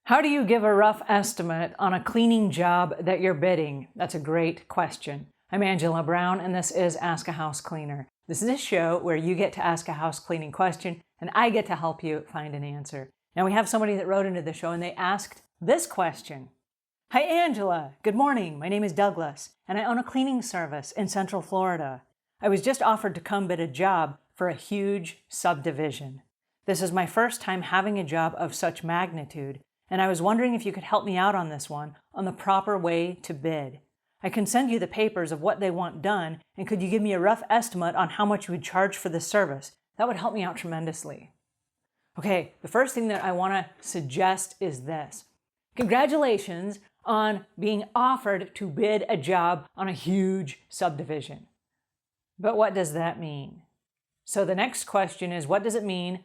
How do you give a rough estimate on a cleaning job that you're bidding? That's a great question. I'm Angela Brown, and this is Ask a House Cleaner. This is a show where you get to ask a house cleaning question, and I get to help you find an answer. Now, we have somebody that wrote into the show, and they asked this question. Hi, Angela. Good morning. My name is Douglas, and I own a cleaning service in Central Florida. I was just offered to come bid a job for a huge subdivision. This is my first time having a job of such magnitude, and I was wondering if you could help me out on this one, on the proper way to bid. I can send you the papers of what they want done, and could you give me a rough estimate on how much you would charge for this service? That would help me out tremendously. Okay, the first thing that I want to suggest is this. Congratulations on being offered to bid a job on a huge subdivision. But what does that mean? So the next question is, what does it mean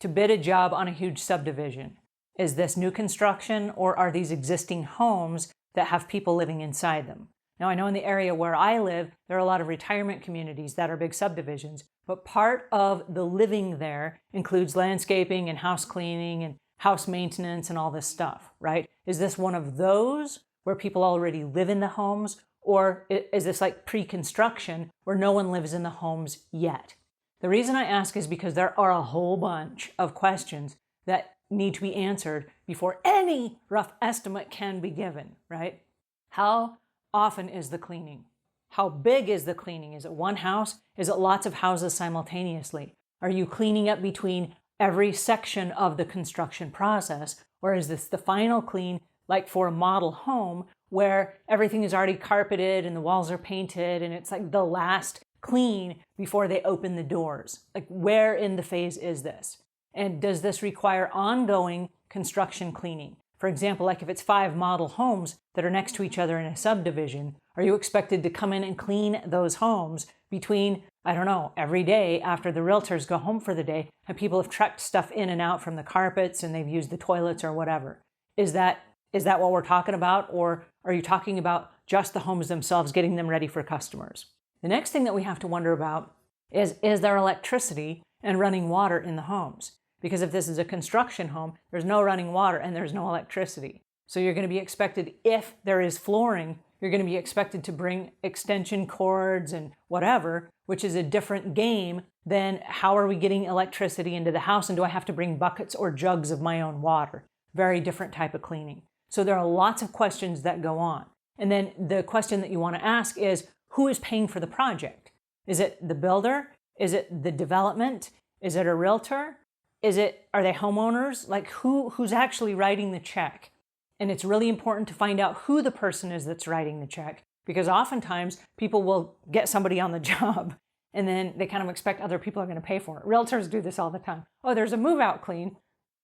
to bid a job on a huge subdivision? Is this new construction, or are these existing homes that have people living inside them? Now, I know in the area where I live, there are a lot of retirement communities that are big subdivisions, but part of the living there includes landscaping and house cleaning and house maintenance and all this stuff, right? Is this one of those where people already live in the homes, or is this like pre-construction where no one lives in the homes yet? The reason I ask is because there are a whole bunch of questions that need to be answered before any rough estimate can be given, right? How often is the cleaning? How big is the cleaning? Is it one house? Is it lots of houses simultaneously? Are you cleaning up between every section of the construction process? Or is this the final clean, like for a model home, where everything is already carpeted and the walls are painted and it's like the last clean before they open the doors? Like, where in the phase is this? And does this require ongoing construction cleaning? For example, like if it's 5 model homes that are next to each other in a subdivision, are you expected to come in and clean those homes between, I don't know, every day after the realtors go home for the day and people have trucked stuff in and out from the carpets and they've used the toilets or whatever? Is that what we're talking about? Or are you talking about just the homes themselves, getting them ready for customers? The next thing that we have to wonder about is there electricity and running water in the homes? Because if this is a construction home, there's no running water and there's no electricity. So you're going to be expected, if there is flooring, you're going to be expected to bring extension cords and whatever, which is a different game than how are we getting electricity into the house, and do I have to bring buckets or jugs of my own water? Very different type of cleaning. So there are lots of questions that go on. And then the question that you want to ask is, who is paying for the project? Is it the builder? Is it the development? Is it a realtor? Are they homeowners? Like who's actually writing the check? And it's really important to find out who the person is that's writing the check, because oftentimes people will get somebody on the job and then they kind of expect other people are going to pay for it. Realtors do this all the time. Oh, there's a move out clean.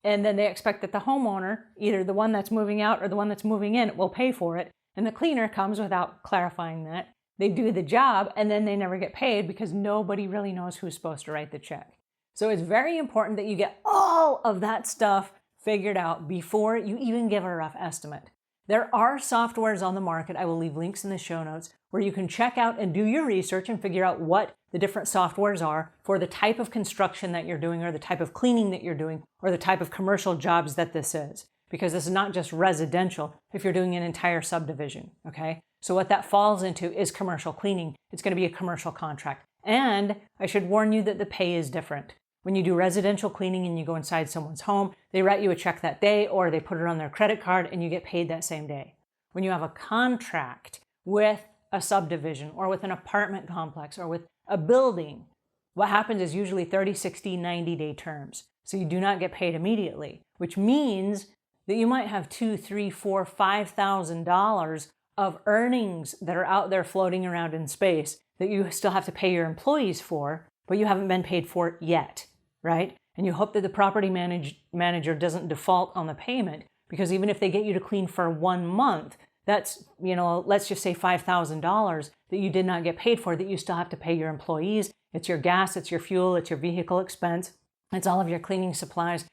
And then they expect that the homeowner, either the one that's moving out or the one that's moving in, will pay for it. And the cleaner comes without clarifying that. They do the job and then they never get paid because nobody really knows who's supposed to write the check. So it's very important that you get all of that stuff figured out before you even give a rough estimate. There are softwares on the market, I will leave links in the show notes, where you can check out and do your research and figure out what the different softwares are for the type of construction that you're doing, or the type of cleaning that you're doing, or the type of commercial jobs that this is. Because this is not just residential if you're doing an entire subdivision, okay? So what that falls into is commercial cleaning. It's going to be a commercial contract. And I should warn you that the pay is different. When you do residential cleaning and you go inside someone's home, they write you a check that day, or they put it on their credit card and you get paid that same day. When you have a contract with a subdivision or with an apartment complex or with a building, what happens is usually 30, 60, 90-day terms. So you do not get paid immediately, which means that you might have $2,000, $3,000, $4,000, $5,000 of earnings that are out there floating around in space that you still have to pay your employees for, but you haven't been paid for it yet, right? And you hope that the property manager doesn't default on the payment, because even if they get you to clean for 1 month, that's, let's just say $5,000 that you did not get paid for, that you still have to pay your employees. It's your gas, it's your fuel, it's your vehicle expense, it's all of your cleaning supplies,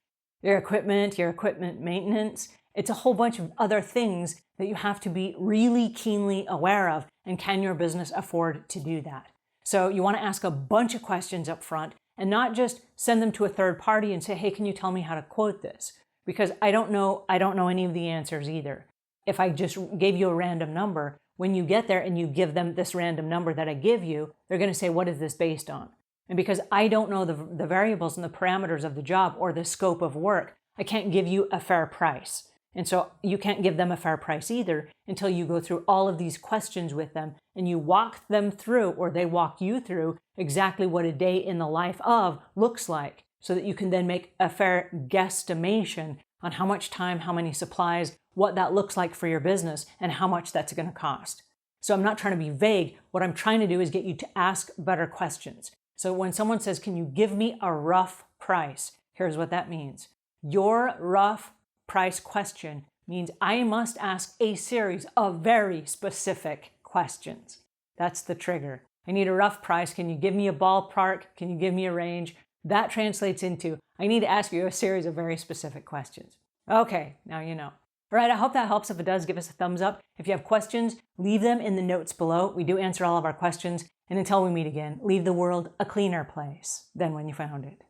your equipment maintenance. It's a whole bunch of other things that you have to be really keenly aware of, and can your business afford to do that? So you want to ask a bunch of questions up front and not just send them to a third party and say, hey, can you tell me how to quote this? because I don't know any of the answers either. If I just gave you a random number, when you get there and you give them this random number that I give you, they're going to say, what is this based on? And because I don't know the variables and the parameters of the job or the scope of work, I can't give you a fair price. And so you can't give them a fair price either until you go through all of these questions with them and you walk them through, or they walk you through, exactly what a day in the life of looks like, so that you can then make a fair guesstimation on how much time, how many supplies, what that looks like for your business, and how much that's going to cost. So I'm not trying to be vague. What I'm trying to do is get you to ask better questions. So when someone says, can you give me a rough price? Here's what that means. Your rough price question means I must ask a series of very specific questions. That's the trigger. I need a rough price. Can you give me a ballpark? Can you give me a range? That translates into, I need to ask you a series of very specific questions. Okay, now you know. All right, I hope that helps. If it does, give us a thumbs up. If you have questions, leave them in the notes below. We do answer all of our questions. And until we meet again, leave the world a cleaner place than when you found it.